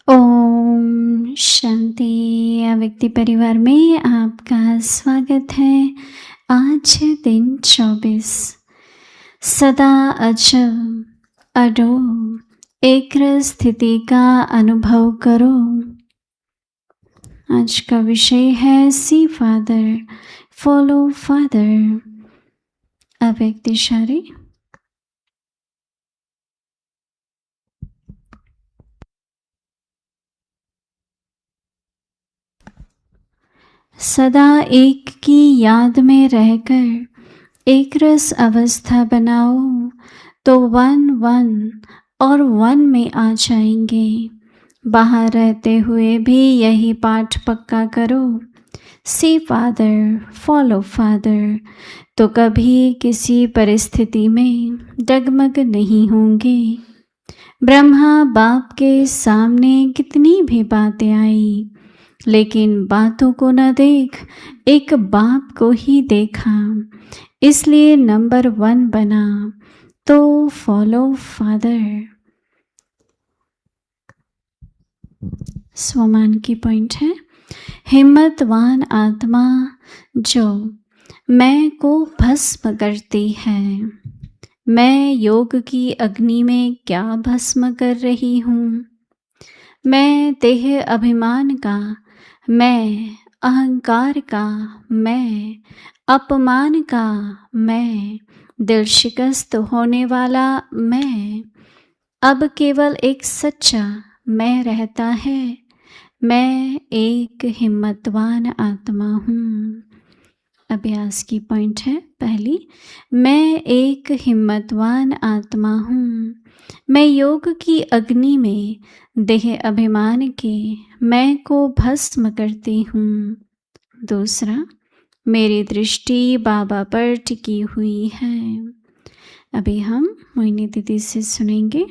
ओम शांति। व्यक्ति परिवार में आपका स्वागत है। आज है दिन 24। सदा अचल अडोल एकाग्र स्थिति का अनुभव करो। आज का विषय है सी फादर फॉलो फादर। अव्यक्त इशारे। सदा एक की याद में रहकर एक रस अवस्था बनाओ तो वन वन और वन में आ जाएंगे। बाहर रहते हुए भी यही पाठ पक्का करो, सी फादर फॉलो फादर, तो कभी किसी परिस्थिति में डगमग नहीं होंगे। ब्रह्मा बाप के सामने कितनी भी बातें आई, लेकिन बातों को न देख एक बाप को ही देखा, इसलिए नंबर 1 बना। तो फॉलो फादर। स्वमान की पॉइंट है, हिम्मतवान आत्मा जो मैं को भस्म करती है। मैं योग की अग्नि में क्या भस्म कर रही हूँ? मैं देह अभिमान का, मैं अहंकार का, मैं अपमान का, मैं दिल शिकस्त होने वाला मैं, अब केवल एक सच्चा मैं रहता है। मैं एक हिम्मतवान आत्मा हूँ। अभ्यास की पॉइंट है पहली, मैं एक हिम्मतवान आत्मा हूँ। मैं योग की अग्नि में देह अभिमान के मैं को भस्म करती हूँ। दूसरा, मेरी दृष्टि बाबा पर टिकी हुई है। अभी हम मोहिनी दीदी से सुनेंगे।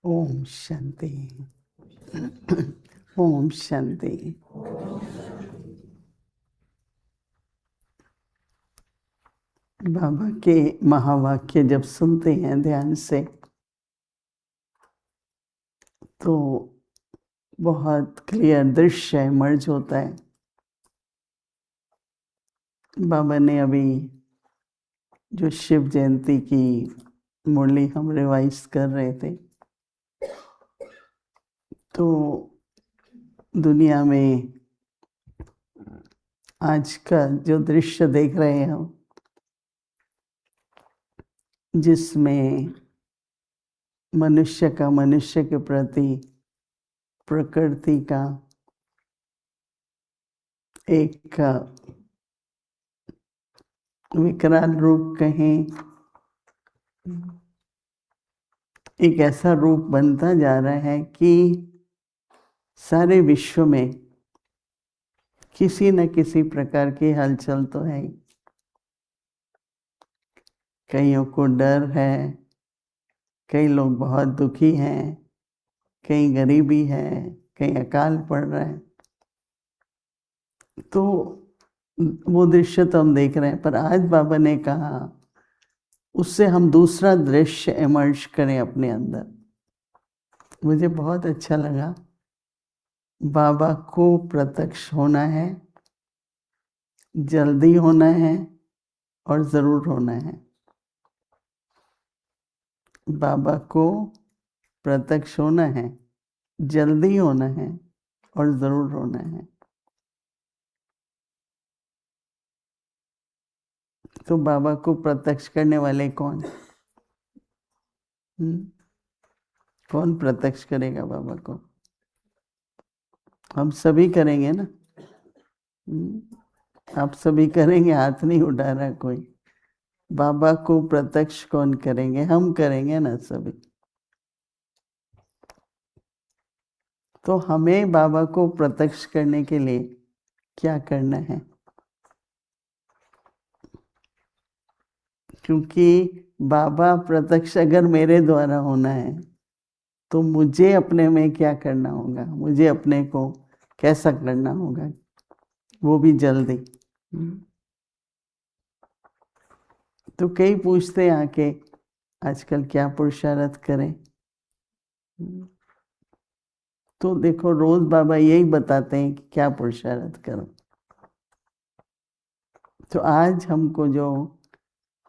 ओम शांति। ओम शांति। बाबा के महावाक्य जब सुनते हैं ध्यान से तो बहुत क्लियर दृश्य इमर्ज होता है। बाबा ने अभी जो शिव जयंती की मुरली हम रिवाइज कर रहे थे, तो दुनिया में आज का जो दृश्य देख रहे हैं हम, जिसमें मनुष्य का मनुष्य के प्रति, प्रकृति का एक विकराल रूप कहें, एक ऐसा रूप बनता जा रहा है कि सारे विश्व में किसी न किसी प्रकार की हलचल तो है ही। कईयों को डर है, कई लोग बहुत दुखी हैं, कहीं गरीबी है, कहीं अकाल पड़ रहा है। तो वो दृश्य तो हम देख रहे हैं, पर आज बाबा ने कहा उससे हम दूसरा दृश्य इमर्ज करें अपने अंदर। मुझे बहुत अच्छा लगा। बाबा को प्रत्यक्ष होना है, जल्दी होना है और ज़रूर होना है। बाबा को प्रत्यक्ष होना है, जल्दी होना है और ज़रूर होना है। तो बाबा को प्रत्यक्ष करने वाले कौन? कौन प्रत्यक्ष करेगा बाबा को? हम सभी करेंगे ना। आप सभी करेंगे, हाथ नहीं उठा रहा कोई। बाबा को प्रत्यक्ष कौन करेंगे? हम करेंगे ना सभी। तो हमें बाबा को प्रत्यक्ष करने के लिए क्या करना है? क्योंकि बाबा प्रत्यक्ष अगर मेरे द्वारा होना है तो मुझे अपने में क्या करना होगा, मुझे अपने को कैसा करना होगा, वो भी जल्दी। तो कई पूछते हैं आके आजकल क्या पुरुषार्थ करें। तो देखो रोज बाबा यही बताते हैं कि क्या पुरुषार्थ करो। तो आज हमको जो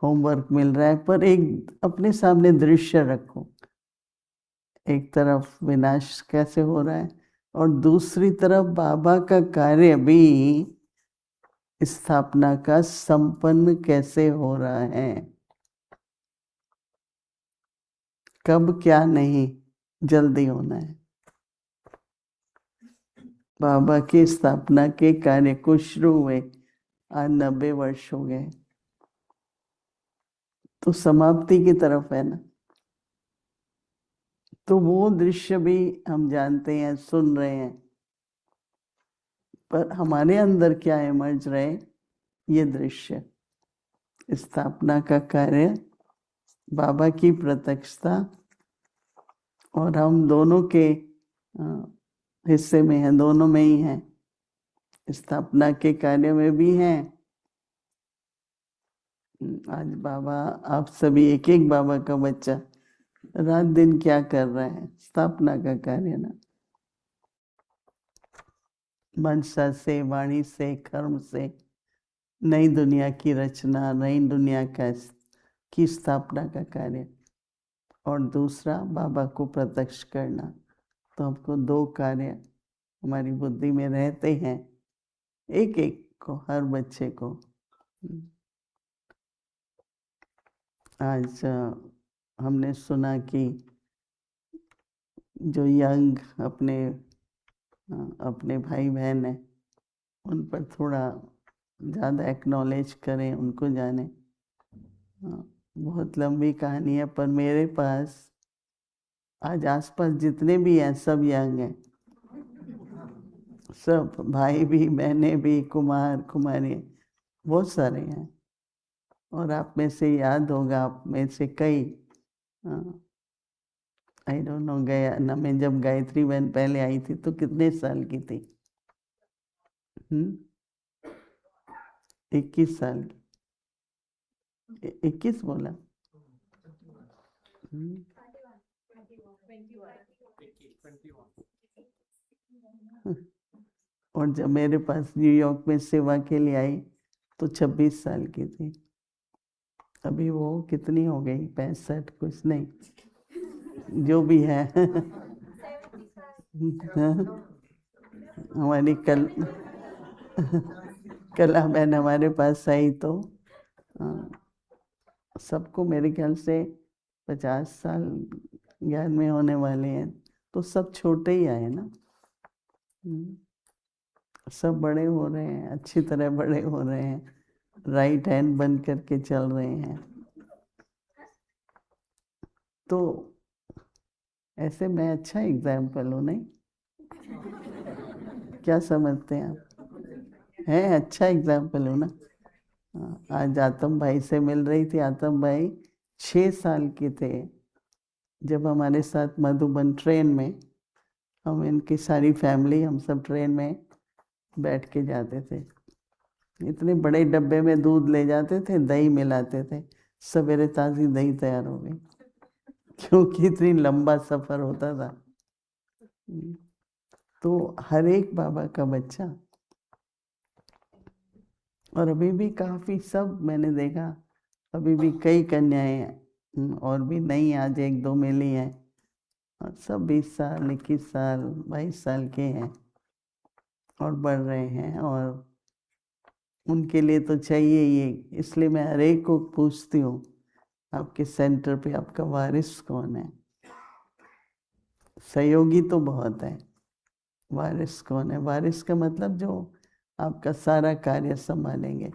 होमवर्क मिल रहा है, पर एक अपने सामने दृश्य रखो, एक तरफ विनाश कैसे हो रहा है और दूसरी तरफ बाबा का कार्य भी स्थापना का संपन्न कैसे हो रहा है। कब क्या नहीं, जल्दी होना है। बाबा की स्थापना के कार्य को शुरू हुए आज 90 वर्ष हो गए, तो समाप्ति की तरफ है ना। तो वो दृश्य भी हम जानते हैं, सुन रहे हैं, पर हमारे अंदर क्या इमर्ज रहे, ये दृश्य स्थापना का कार्य, बाबा की प्रत्यक्षता, और हम दोनों के हिस्से में हैं, दोनों में ही हैं। स्थापना के कार्य में भी हैं। आज बाबा, आप सभी एक एक बाबा का बच्चा रात दिन क्या कर रहे हैं, स्थापना का कार्य ना। मनसा से, वाणी से, कर्म से नई दुनिया की रचना, नई दुनिया की स्थापना का कार्य, और दूसरा बाबा को प्रत्यक्ष करना। तो हमको दो कार्य हमारी बुद्धि में रहते हैं, एक एक को, हर बच्चे को। आज हमने सुना कि जो यंग अपने भाई बहन हैं, उन पर थोड़ा ज़्यादा एक्नॉलेज करें, उनको जाने। बहुत लंबी कहानी है, पर मेरे पास आज आसपास जितने भी हैं सब यंग हैं, सब भाई भी, बहनें भी, कुमार कुमारी, बहुत सारे हैं। और आप में से याद होगा, आप में से कई, आई डोंट नो, गया ना, मैं जब गायत्री बहन पहले आई थी तो कितने साल की थी? 21 साल की। 21 बोला? और जब मेरे पास न्यूयॉर्क में सेवा के लिए आई तो 26 साल की थी। अभी वो कितनी हो गई, 65 कुछ नहीं, जो भी है। हमारी कला बहन हमारे पास आई तो सबको मेरे ख्याल से 50 साल ज्ञान में होने वाले हैं, तो सब छोटे ही आए ना। सब बड़े हो रहे हैं, अच्छी तरह बड़े हो रहे हैं, राइट हैंड बन करके चल रहे हैं। तो ऐसे मैं अच्छा एग्जाम्पल हूँ, नहीं? क्या समझते हैं आप? है अच्छा एग्जाम्पल हूँ ना। आज आतम भाई से मिल रही थी। आतम भाई 6 साल के थे जब हमारे साथ मधुबन ट्रेन में, हम इनकी सारी फैमिली, हम सब ट्रेन में बैठ के जाते थे। इतने बड़े डब्बे में दूध ले जाते थे, दही मिलाते थे, सवेरे ताज़ी दही तैयार हो गई, क्योंकि इतनी लंबा सफ़र होता था। तो हर एक बाबा का बच्चा, और अभी भी काफ़ी, सब मैंने देखा, अभी भी कई कन्याएं और भी नहीं, आज एक दो मिली हैं, और सब 20 साल, 21 साल, 22 साल के हैं और बढ़ रहे हैं। और उनके लिए तो चाहिए ये, इसलिए मैं हर एक को पूछती हूँ, आपके सेंटर पे आपका वारिस कौन है? सहयोगी तो बहुत है, वारिस कौन है? वारिस का मतलब जो आपका सारा कार्य संभालेंगे।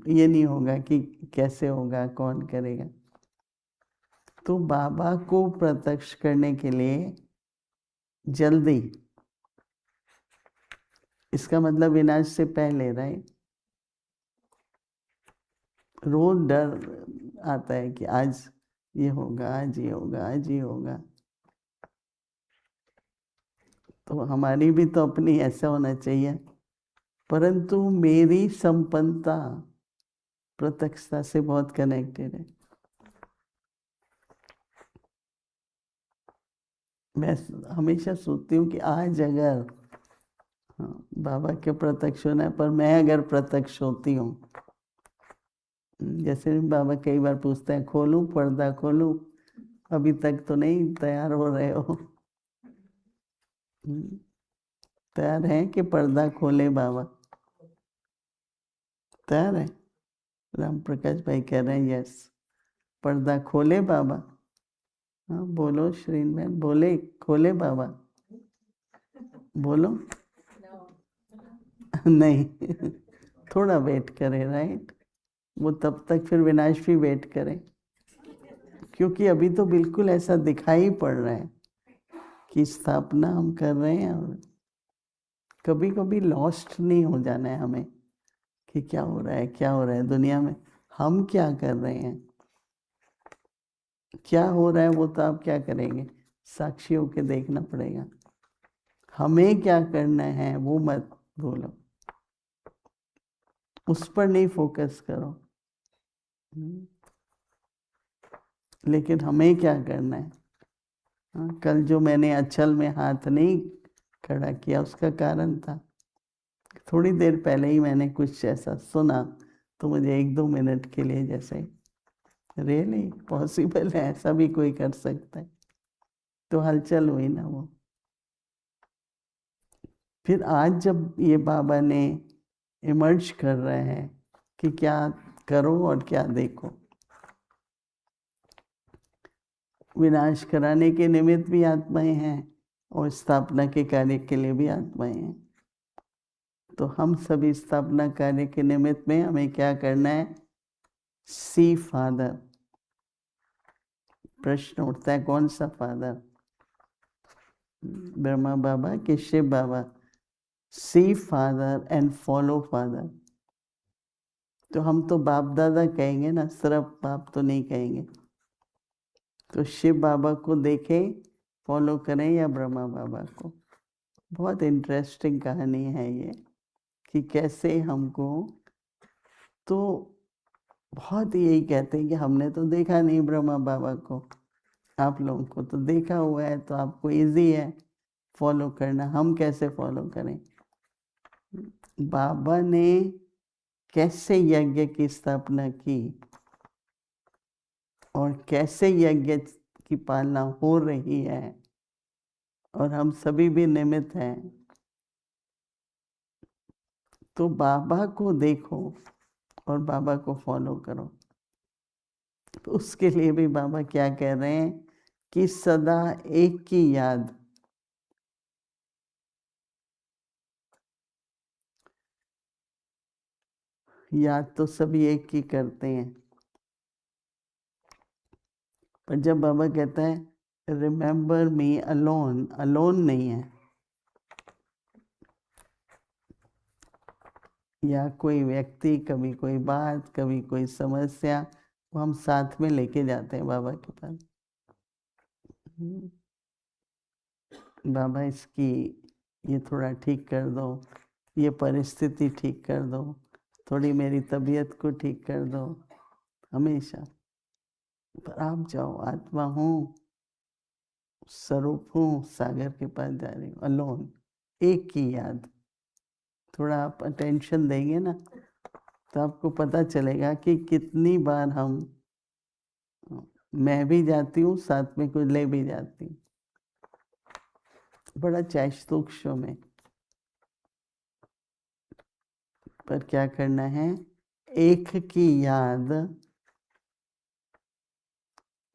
ये नहीं होगा कि कैसे होगा, कौन करेगा। तो बाबा को प्रत्यक्ष करने के लिए जल्दी, इसका मतलब विनाश से पहले, राइट। रोज डर आता है कि आज ये होगा, आज ये होगा, आज ये होगा। तो हमारी भी तो अपनी ऐसा होना चाहिए, परंतु मेरी संपन्नता प्रत्यक्षता से बहुत कनेक्टेड है। मैं हमेशा सोचती हूँ कि आज अगर बाबा के प्रत्यक्ष होना है, पर मैं अगर प्रत्यक्ष होती हूँ, जैसे बाबा कई बार पूछते हैं खोलूं पर्दा खोलूं, अभी तक तो नहीं तैयार हो रहे हो। तैयार हैं कि पर्दा खोले बाबा? तैयार है? राम प्रकाश भाई कह रहे हैं यस, पर्दा खोले बाबा। हाँ बोलो श्रीन बहन, बोले खोले बाबा, बोलो। नहीं थोड़ा वेट करें, राइट। वो तब तक फिर विनाश भी वेट करें, क्योंकि अभी तो बिल्कुल ऐसा दिखाई पड़ रहा है कि स्थापना हम कर रहे हैं, और कभी कभी लॉस्ट नहीं हो जाना है हमें कि क्या हो रहा है, क्या हो रहा है दुनिया में, हम क्या कर रहे हैं, क्या हो रहा है वो तो आप क्या करेंगे, साक्षी होके देखना पड़ेगा। हमें क्या करना है वो मत भूलो, उस पर नहीं फोकस करो। लेकिन हमें क्या करना है? कल जो मैंने अचल में हाथ नहीं खड़ा किया, उसका कारण था थोड़ी देर पहले ही मैंने कुछ ऐसा सुना, तो मुझे 1-2 मिनट के लिए जैसे रियली पॉसिबल है, ऐसा भी कोई कर सकता है, तो हलचल हुई ना वो। फिर आज जब ये बाबा ने इमर्ज कर रहे हैं कि क्या करो और क्या देखो, विनाश कराने के निमित्त भी आत्माएं हैं और स्थापना के कार्य के लिए भी आत्माएं हैं। तो हम सभी स्थापना कार्य के निमित्त में हमें क्या करना है? सी फादर। प्रश्न उठता है कौन सा फादर, ब्रह्मा बाबा कि शिव बाबा? सी फादर एंड फॉलो फादर। तो हम तो बाप दादा कहेंगे ना, सिर्फ बाप तो नहीं कहेंगे। तो शिव बाबा को देखें, फॉलो करें, या ब्रह्मा बाबा को? बहुत इंटरेस्टिंग कहानी है ये कि कैसे हमको, तो बहुत यही कहते हैं कि हमने तो देखा नहीं ब्रह्मा बाबा को, आप लोगों को तो देखा हुआ है, तो आपको इजी है फॉलो करना, हम कैसे फॉलो करें? बाबा ने कैसे यज्ञ की स्थापना की और कैसे यज्ञ की पालना हो रही है, और हम सभी भी निमित्त हैं। तो बाबा को देखो और बाबा को फॉलो करो। तो उसके लिए भी बाबा क्या कह रहे हैं कि सदा एक की याद। याद तो सभी एक की करते हैं, पर जब बाबा कहता है रिमेंबर मी अलोन, अलोन नहीं है, या कोई व्यक्ति, कभी कोई बात, कभी कोई समस्या, वो हम साथ में लेके जाते हैं बाबा के पास। बाबा इसकी ये थोड़ा ठीक कर दो, ये परिस्थिति ठीक कर दो, थोड़ी मेरी तबीयत को ठीक कर दो, हमेशा। पर आप जाओ, आत्मा हूँ, स्वरूप हूँ, सागर के पास जा रही हूँ, अलोन, एक की याद। थोड़ा आप अटेंशन देंगे ना, तो आपको पता चलेगा कि कितनी बार हम, मैं भी जाती हूँ, साथ में कुछ ले भी जाती हूँ, बड़ा सूक्ष्म में। पर क्या करना है? एक की याद,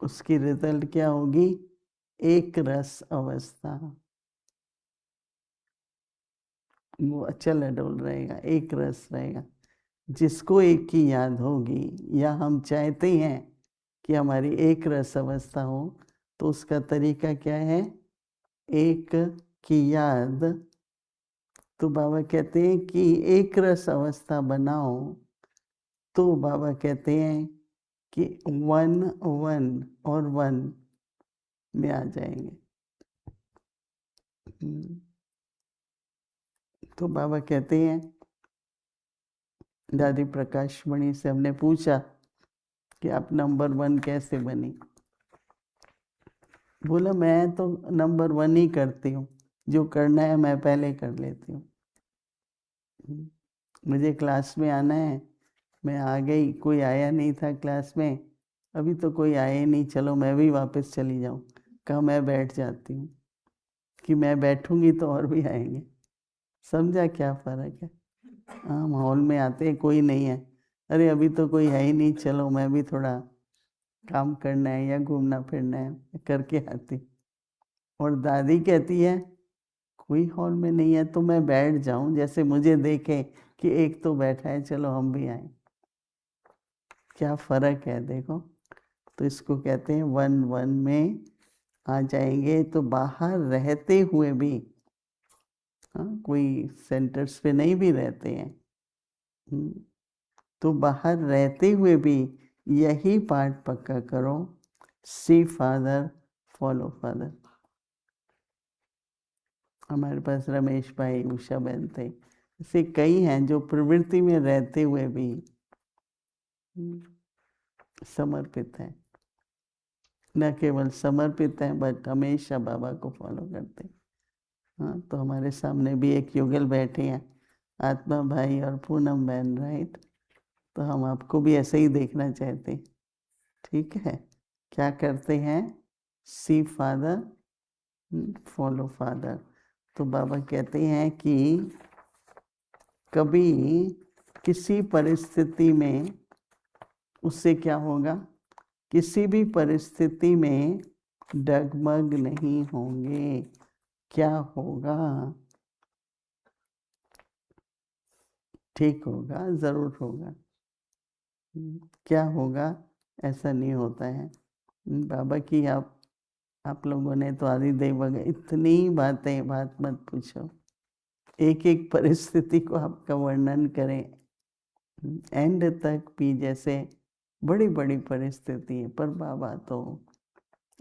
उसकी रिजल्ट क्या होगी? एक रस अवस्था। वो अचल अडोल रहेगा, एक रस रहेगा। जिसको एक की याद होगी, या हम चाहते हैं कि हमारी एक रस अवस्था हो, तो उसका तरीका क्या है? एक की याद। तो बाबा कहते हैं कि एक रस अवस्था बनाओ, तो बाबा कहते हैं कि 1 1 और 1 में आ जाएंगे। तो बाबा कहते हैं, दादी प्रकाश मणि से हमने पूछा कि आप नंबर 1 कैसे बनी? बोला मैं तो नंबर 1 ही करती हूँ, जो करना है मैं पहले कर लेती हूँ। मुझे क्लास में आना है, मैं आ गई, कोई आया नहीं था क्लास में, अभी तो कोई आया नहीं, चलो मैं भी वापस चली जाऊँ। कहा मैं बैठ जाती हूँ, कि मैं बैठूंगी तो और भी आएंगे। समझा क्या फ़र्क है? हाँ, माहौल में आते हैं, कोई नहीं है, अरे अभी तो कोई है ही नहीं, चलो मैं भी थोड़ा काम करना है या घूमना फिरना है, करके आती। और दादी कहती है कोई हॉल में नहीं है तो मैं बैठ जाऊं, जैसे मुझे देखे कि एक तो बैठा है, चलो हम भी आए। क्या फ़र्क है देखो। तो इसको कहते हैं 1 1 में आ जाएंगे। तो बाहर रहते हुए भी, हाँ, कोई सेंटर्स पे नहीं भी रहते हैं, तो बाहर रहते हुए भी यही पाठ पक्का करो, सी फादर फॉलो फादर। हमारे पास रमेश भाई, उषा बहन थे, ऐसे कई हैं जो प्रवृत्ति में रहते हुए भी समर्पित हैं। न केवल समर्पित हैं बट हमेशा बाबा को फॉलो करते हैं। हाँ, तो हमारे सामने भी एक युगल बैठे हैं, आत्मा भाई और पूनम बहन, राइट? तो हम आपको भी ऐसे ही देखना चाहते हैं। ठीक है, क्या करते हैं? सी फादर फॉलो फादर। तो बाबा कहते हैं कि कभी किसी परिस्थिति में उससे क्या होगा? किसी भी परिस्थिति में डगमग नहीं होंगे। क्या होगा? ठीक होगा, जरूर होगा। क्या होगा? ऐसा नहीं होता है। बाबा की आप लोगों ने तो आदि देव वगैरह इतनी बातें, बात मत पूछो। एक एक परिस्थिति को आपका वर्णन करें एंड तक भी, जैसे बड़ी बड़ी परिस्थिति है, पर बाबा तो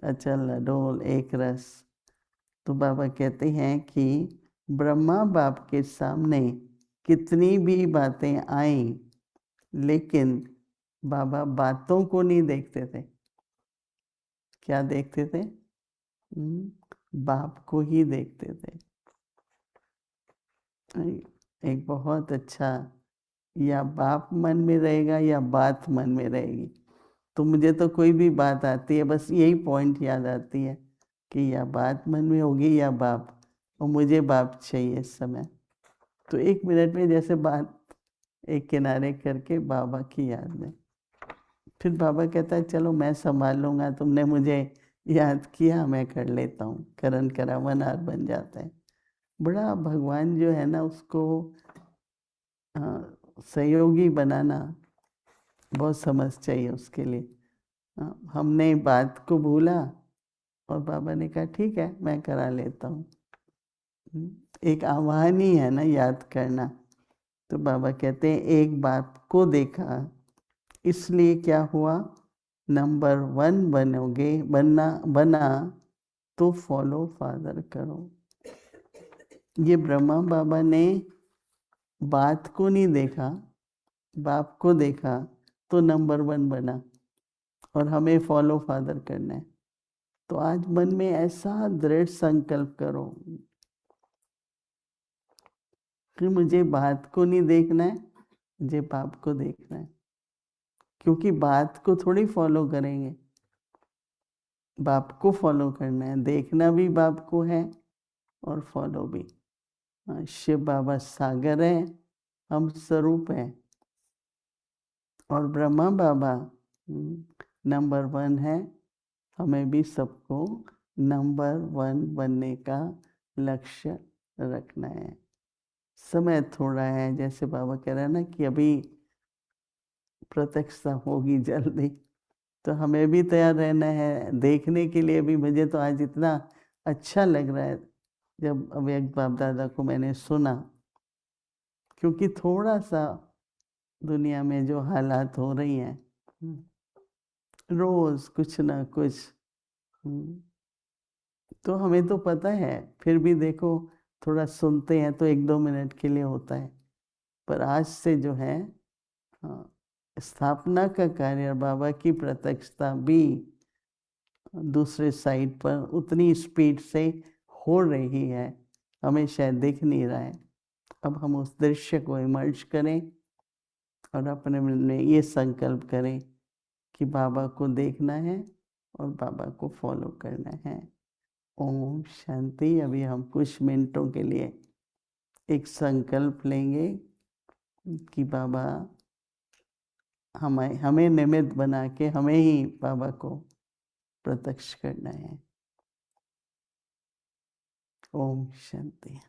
अचल अडोल एक रस। तो बाबा कहते हैं कि ब्रह्मा बाप के सामने कितनी भी बातें आई, लेकिन बाबा बातों को नहीं देखते थे। क्या देखते थे? बाप को ही देखते थे। एक बहुत अच्छा, या बाप मन में रहेगा या बात मन में रहेगी। तो मुझे तो कोई भी बात आती है, बस यही पॉइंट याद आती है कि या बात मन में होगी या बाप, और मुझे बाप चाहिए इस समय। तो 1 मिनट में जैसे बात एक किनारे करके बाबा की याद में, फिर बाबा कहता है चलो मैं संभाल लूँगा, तुमने मुझे याद किया, मैं कर लेता हूँ। करण करावन आर बन जाता है। बड़ा भगवान जो है ना, उसको सहयोगी बनाना बहुत समझ चाहिए उसके लिए। हमने बात को भूला और बाबा ने कहा ठीक है मैं करा लेता हूँ। एक आह्वान ही है ना याद करना। तो बाबा कहते हैं एक बाप को देखा, इसलिए क्या हुआ? नंबर 1 बनोगे, बना तो फॉलो फादर करो। ये ब्रह्मा बाबा ने बात को नहीं देखा, बाप को देखा तो नंबर 1 बना, और हमें फॉलो फादर करना है। तो आज मन में ऐसा दृढ़ संकल्प करो कि मुझे बात को नहीं देखना है, मुझे बाप को देखना है। क्योंकि बात को थोड़ी फॉलो करेंगे, बाप को फॉलो करना है। देखना भी बाप को है और फॉलो भी। शिव बाबा सागर है, हम स्वरूप हैं, और ब्रह्मा बाबा नंबर 1 है। हमें भी सबको नंबर 1 बनने का लक्ष्य रखना है। समय थोड़ा है, जैसे बाबा कह रहे हैं ना कि अभी प्रत्यक्षता होगी जल्दी, तो हमें भी तैयार रहना है देखने के लिए भी। मुझे तो आज इतना अच्छा लग रहा है जब अव्यक्त बाप दादा को मैंने सुना, क्योंकि थोड़ा सा दुनिया में जो हालात हो रही हैं, रोज कुछ ना कुछ, तो हमें तो पता है, फिर भी देखो थोड़ा सुनते हैं तो 1-2 मिनट के लिए होता है। पर आज से जो है स्थापना का कार्य और बाबा की प्रत्यक्षता भी दूसरे साइड पर उतनी स्पीड से हो रही है, हमें शायद दिख नहीं रहा है। अब हम उस दृश्य को इमर्ज करें और अपने मन में ये संकल्प करें कि बाबा को देखना है और बाबा को फॉलो करना है। ओम शांति। अभी हम कुछ मिनटों के लिए एक संकल्प लेंगे कि बाबा हमें निमित्त बना के हमें ही बाबा को प्रत्यक्ष करना है। ओम शांति।